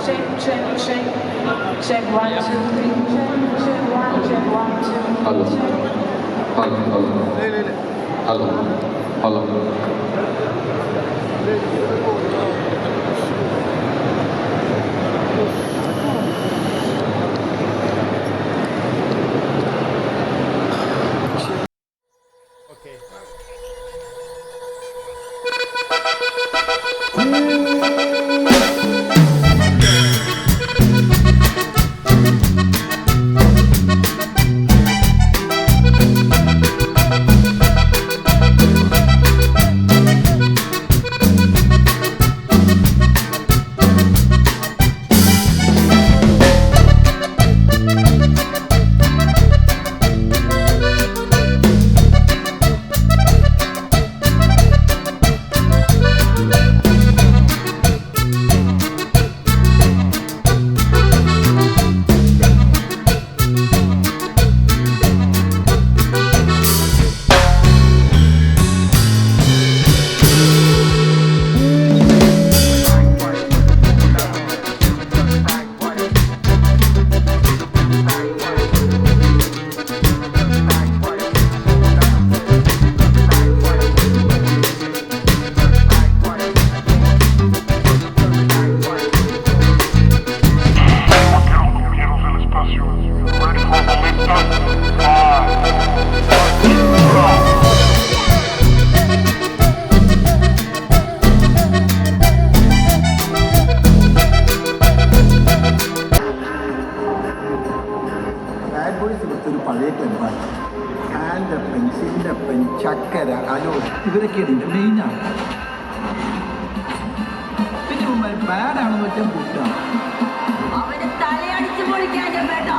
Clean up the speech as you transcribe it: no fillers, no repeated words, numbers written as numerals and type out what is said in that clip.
Check 1, 2, 3. Check 1, 2. Hello. ഒരു പഴയ ക്ലബ്ബാണ്. ആൽഡപ്പൻ, സിൻഡപ്പൻ, ചക്കര, അലോ ഇവരൊക്കെയാണ് ഇതിൻ്റെ മെയിനാണ്. പിന്നെ ബാഡാണെന്ന് വെച്ചാൽ ബുദ്ധാണ്. അവന് തലയടിച്ച് പൊളിക്കാൻ കേട്ടോ.